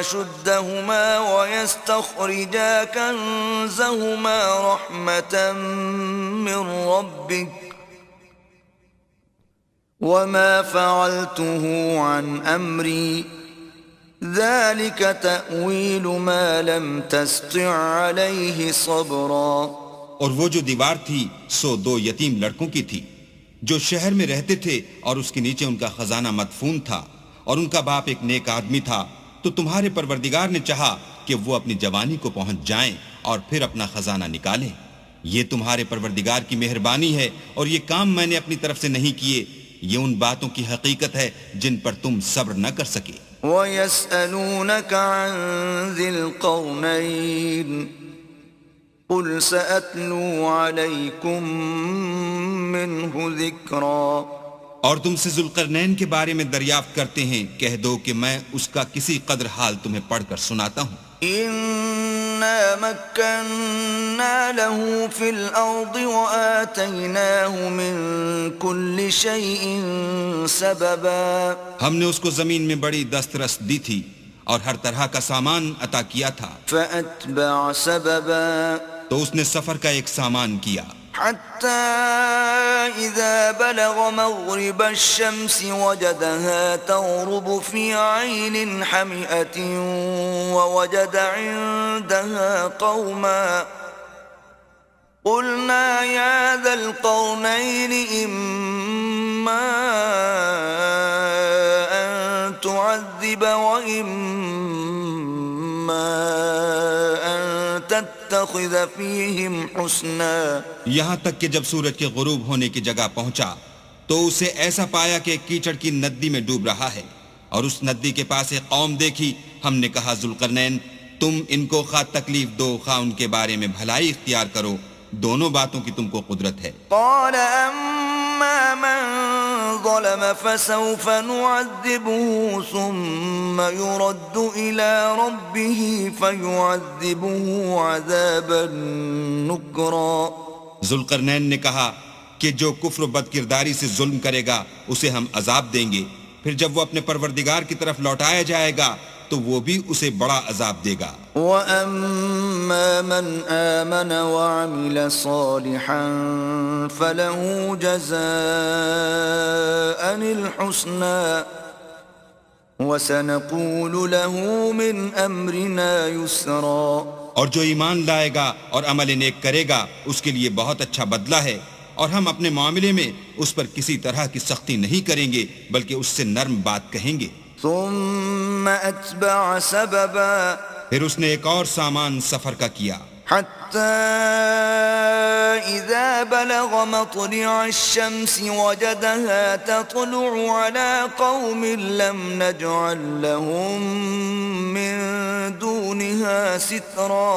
أَشُدَّهُمَا وَيَسْتَخْرِجَا كَنزَهُمَا رَحْمَةً مِّن رَّبِّكَ وَمَا فَعَلْتُهُ عَنْ أَمْرِي ذَلِكَ تَأْوِيلُ مَا لَمْ تَسْطِع عَلَيْهِ صَبْرًا. اور وہ جو دیوار تھی سو دو یتیم لڑکوں کی تھی جو شہر میں رہتے تھے اور اس کے نیچے ان کا خزانہ مدفون تھا، اور ان کا باپ ایک نیک آدمی تھا. تو تمہارے پروردگار نے چاہا کہ وہ اپنی جوانی کو پہنچ جائیں اور پھر اپنا خزانہ نکالیں. یہ تمہارے پروردگار کی مہربانی ہے اور یہ کام میں نے اپنی طرف سے نہیں کیے، یہ ان باتوں کی حقیقت ہے جن پر تم صبر نہ کر سکے۔ وَيَسْأَلُونَكَ عَنْ ذِي الْقَرْنَيْنِ قُلْ سَأَتْلُو عَلَيْكُمْ مِنْهُ ذِكْرًا۔ اور تم سے ذوالقرنین کے بارے میں دریافت کرتے ہیں، کہہ دو کہ میں اس کا کسی قدر حال تمہیں پڑھ کر سناتا ہوں۔ إِنَّا مَكَّنَّا لَهُ فِي الْأَرْضِ وَآتَيْنَاهُ مِنْ كُلِّ شَيْءٍ سَبَبًا۔ ہم نے اس کو زمین میں بڑی دسترس دی تھی اور ہر طرح کا سامان عطا کیا تھا، فَأَتْبَعَ سَبَبًا تو اس نے سفر کا ایک سامان کیا، حَتَّى إِذَا بَلَغَ مَغْرِبَ الشَّمْسِ وَجَدَهَا تَغْرُبُ فِي عَيْنٍ حَمِئَةٍ وَوَجَدَ عِندَهَا قَوْمًا قُلْنَا يَا ذَا الْقَرْنَيْنِ إِمَّا أَن تُعَذِّبَ وَإِمَّا أَن تَتَّخِذَ فِيهِمْ حُسْنًا۔ یہاں تک کہ جب سورج کے غروب ہونے کی جگہ پہنچا تو اسے ایسا پایا کہ کیچڑ کی ندی میں ڈوب رہا ہے، اور اس ندی کے پاس ایک قوم دیکھی۔ ہم نے کہا ذوالقرنین، تم ان کو خواہ تکلیف دو خواہ ان کے بارے میں بھلائی اختیار کرو، دونوں باتوں کی تم کو قدرت ہے۔ قال أما من ظلم فسوف نعذبه ثم يرد إلى ربه فيعذبه عذابا نكرا۔ ذوالقرنین نے کہا کہ جو کفر و بد کرداری سے ظلم کرے گا اسے ہم عذاب دیں گے، پھر جب وہ اپنے پروردگار کی طرف لوٹایا جائے گا تو وہ بھی اسے بڑا عذاب دے گا۔ وَأَمَّا مَنْ آمَنَ وَعَمِلَ صَالِحًا فَلَهُ جَزَاءً الْحُسْنَى وَسَنَقُولُ لَهُ مِنْ أَمْرِنَا يُسْرًا۔ اور جو ایمان لائے گا اور عمل نیک کرے گا اس کے لیے بہت اچھا بدلہ ہے، اور ہم اپنے معاملے میں اس پر کسی طرح کی سختی نہیں کریں گے بلکہ اس سے نرم بات کہیں گے۔ ثم أتبع سببا، پھر اس نے ایک اور سامان سفر کا کیا، حتى إذا بلغ مطلع الشمس وجدها تطلع على قوم لم نجعل لهم من دونها سترا۔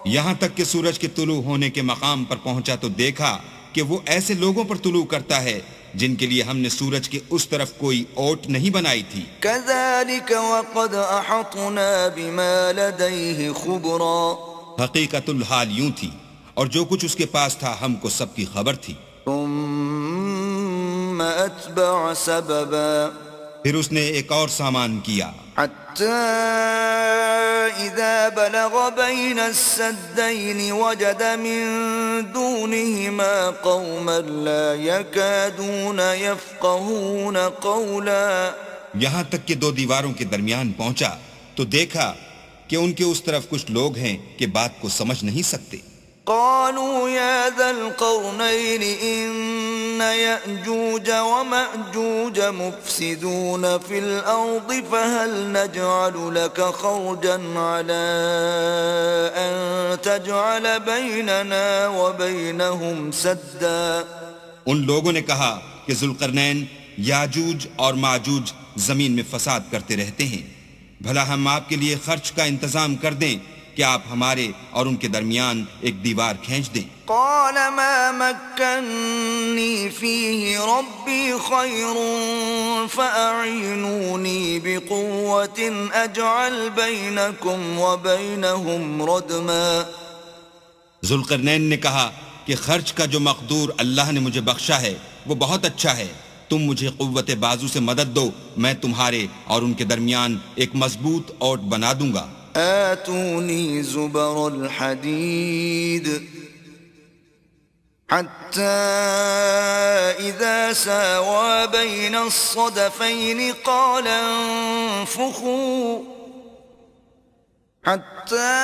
یہاں تک کہ سورج کے طلوع ہونے کے مقام پر پہنچا تو دیکھا کہ وہ ایسے لوگوں پر طلوع کرتا ہے جن کے لیے ہم نے سورج کے اس طرف کوئی اوٹ نہیں بنائی تھی۔ كذلك وقد أحطنا بما لديه خبرا۔ حقیقت الحال یوں تھی، اور جو کچھ اس کے پاس تھا ہم کو سب کی خبر تھی۔ ثم أتبع سببا، پھر اس نے ایک اور سامان کیا، حتى إذا بلغ بين السدين وجد من دونهما قوما لا يكادون يفقهون قولا۔ یہاں تک کہ دو دیواروں کے درمیان پہنچا تو دیکھا کہ ان کے اس طرف کچھ لوگ ہیں کہ بات کو سمجھ نہیں سکتے۔ قالوا يا ذا القرنين إن يأجوج ومأجوج مفسدون في الأرض فهل نجعل لك خرجا على أن تجعل بيننا وبينهم سدا۔ ان لوگوں نے کہا کہ ذوالقرنین، یاجوج اور ماجوج زمین میں فساد کرتے رہتے ہیں، بھلا ہم آپ کے لیے خرچ کا انتظام کر دیں کہ آپ ہمارے اور ان کے درمیان ایک دیوار کھینچ دیں۔ قال ما مكنني فيه ربي خير فأعينوني بقوة أجعل بينكم وبينهم ردما۔ ذوالقرنین نے کہا کہ خرچ کا جو مقدور اللہ نے مجھے بخشا ہے وہ بہت اچھا ہے، تم مجھے قوت بازو سے مدد دو، میں تمہارے اور ان کے درمیان ایک مضبوط اوٹ بنا دوں گا۔ آتوني زبر الحديد حتى إذا ساوى بين الصدفين قال انفخوا حتى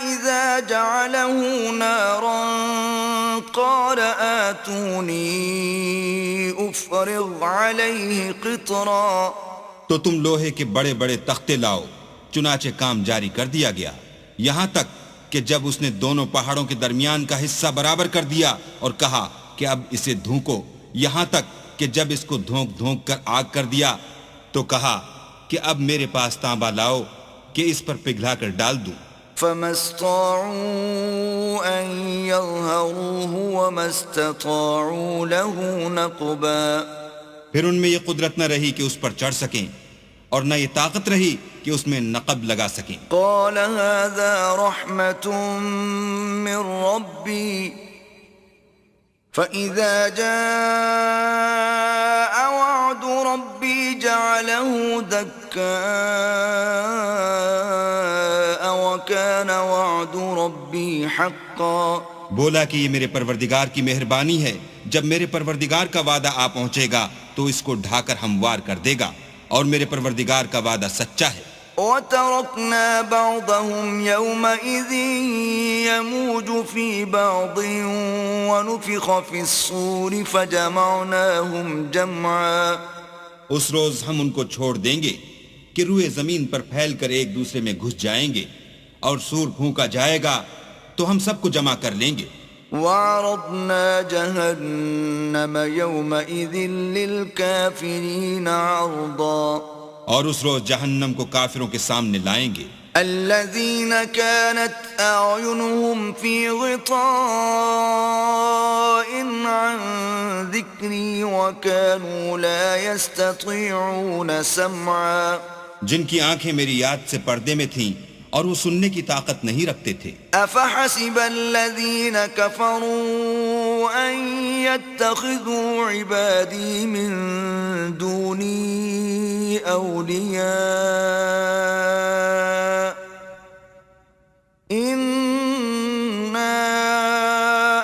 إذا جعله نارا قال آتوني أفرغ عليه قطرا۔ تو تم لوہے کے بڑے بڑے تختے لاؤ، چنانچہ کام جاری کر دیا گیا، یہاں تک کہ جب اس نے دونوں پہاڑوں کے درمیان کا حصہ برابر کر دیا اور کہا کہ اب اسے دھونکو، یہاں تک کہ جب اس کو دھونک دھونک کر آگ کر دیا تو کہا کہ اب میرے پاس تانبا لاؤ کہ اس پر پگھلا کر ڈال دوں۔ فما استطاعوا أن يظهروه وما استطاعوا له نقبا، پھر ان میں یہ قدرت نہ رہی کہ اس پر چڑھ سکیں اور نہ یہ طاقت رہی کہ اس میں نقب لگا سکیں۔ قال هذا رحمة من ربي فإذا جاء وعد ربي جعله دكاء وكان وعد ربي حقا۔ بولا کہ یہ میرے پروردگار کی مہربانی ہے، جب میرے پروردگار کا وعدہ آ پہنچے گا تو اس کو ڈھا کر ہموار کر دے گا، اور میرے پروردگار کا وعدہ سچا ہے۔ وَتَرَكْنَا بَعْضَهُمْ يَوْمَئِذٍ يَمُوجُ فِي بَعْضٍ وَنُفِخَ فِي الصُّورِ فَجَمَعْنَاهُمْ جَمْعًا۔ اس روز ہم ان کو چھوڑ دیں گے کہ روئے زمین پر پھیل کر ایک دوسرے میں گھس جائیں گے، اور سور پھونکا جائے گا تو ہم سب کو جمع کر لیں گے۔ وَعَرَضْنَا جَهَنَّمَ يَوْمَئِذٍ لِلْكَافِرِينَ عَرْضًا۔ اور اس روز جہنم کو کافروں کے سامنے لائیں گے۔ الذين كانت أعينهم في غطاء عن ذكري وكانوا لا يستطيعون سمعا، جن کی آنکھیں میری یاد سے پردے میں تھیں اور وہ سننے کی طاقت نہیں رکھتے تھے۔ أفحسب الذين كفروا أن يتخذوا عبادي من دوني أولياء إنا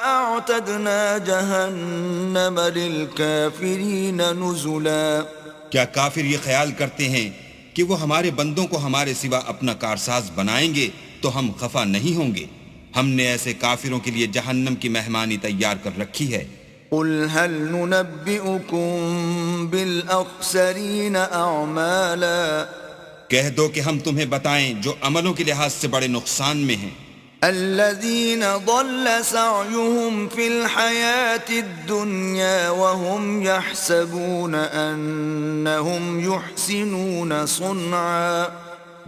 أعتدنا جهنم للكافرين نزلا۔ کیا کافر یہ خیال کرتے ہیں کہ وہ ہمارے بندوں کو ہمارے سوا اپنا کارساز بنائیں گے تو ہم خفا نہیں ہوں گے؟ ہم نے ایسے کافروں کے لیے جہنم کی مہمانی تیار کر رکھی ہے۔ قل هل ننبئكم بالأخسرين أعمالا، کہہ دو کہ ہم تمہیں بتائیں جو عملوں کے لحاظ سے بڑے نقصان میں ہیں۔ الذين ضل سعيهم في الحياة الدنيا وهم يحسبون أنهم يحسنون صنعا،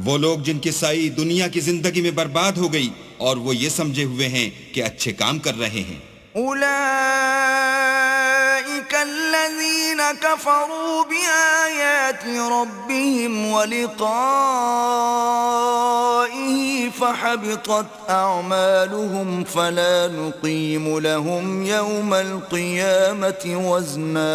وہ لوگ جن کی سائی دنیا کی زندگی میں برباد ہو گئی اور وہ یہ سمجھے ہوئے ہیں کہ اچھے کام کر رہے ہیں۔ أولئك الذين كفروا بآيات ربهم ولقائه فحبطت أعمالهم فلا نقيم لهم يوم القيامة وزنا۔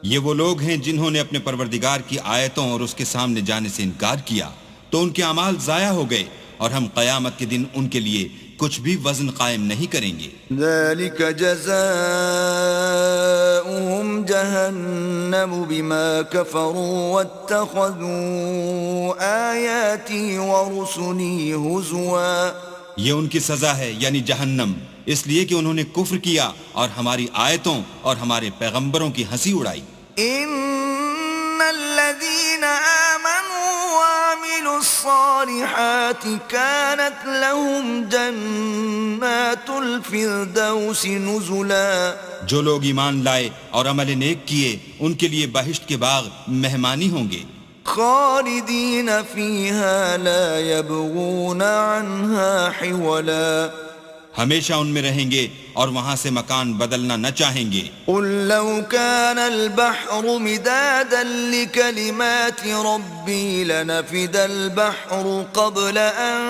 یہ وہ لوگ ہیں جنہوں نے اپنے پروردگار کی آیتوں اور اس کے سامنے جانے سے انکار کیا تو ان کے اعمال ضائع ہو گئے، اور ہم قیامت کے دن ان کے لیے کچھ بھی وزن قائم نہیں کریں گے۔ ذلك جزاؤهم جهنم بما كفروا واتخذوا آياتي ورسلي هزوا۔ یہ ان کی سزا ہے یعنی جہنم، اس لیے کہ انہوں نے کفر کیا اور ہماری آیتوں اور ہمارے پیغمبروں کی ہنسی اڑائی۔ ان الذين آمنوا وعملوا الصالحات كانت لهم جنات الفردوس نزلا۔ جو لوگ ایمان لائے اور عمل نیک کیے ان کے لیے بہشت کے باغ مہمانی ہوں گے، خالدین فیہا لا یبغون عنہا حولا۔ ہمیشہ ان میں رہیں گے اور وہاں سے مکان بدلنا نہ چاہیں گے۔ قل لو كان البحر مدادا لكلمات ربي لنفد البحر قبل أن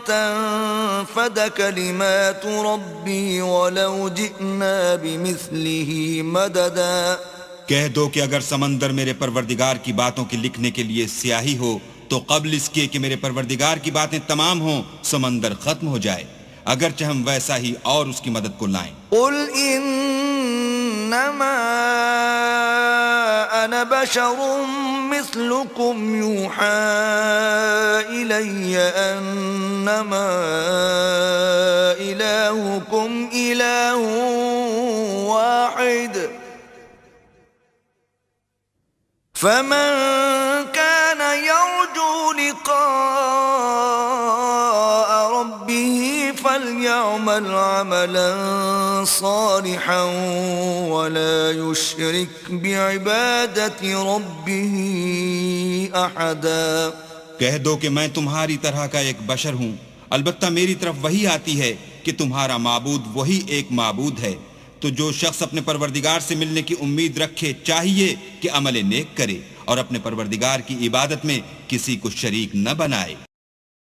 تنفد كلمات ربي ولو جئنا بمثله مددا۔ کہہ دو کہ اگر سمندر میرے پروردگار کی باتوں کے لکھنے کے لیے سیاہی ہو تو قبل اس کے کہ میرے پروردگار کی باتیں تمام ہوں سمندر ختم ہو جائے، اگرچہ ہم ویسا ہی اور اس کی مدد کو لائیں۔ قل انما انا بشر مثلكم يوحى الي انما الهكم اله واحد فمن كان يرجو لقاء ربه فليعمل عملا صالحا ولا يشرك بعبادة ربه أحدا. کہہ دو کہ میں تمہاری طرح کا ایک بشر ہوں، البتہ میری طرف وہی آتی ہے کہ تمہارا معبود وہی ایک معبود ہے. تو جو شخص اپنے پروردگار سے ملنے کی امید رکھے چاہیے کہ عمل نیک کرے اور اپنے پروردگار کی عبادت میں کسی کو شریک نہ بنائے.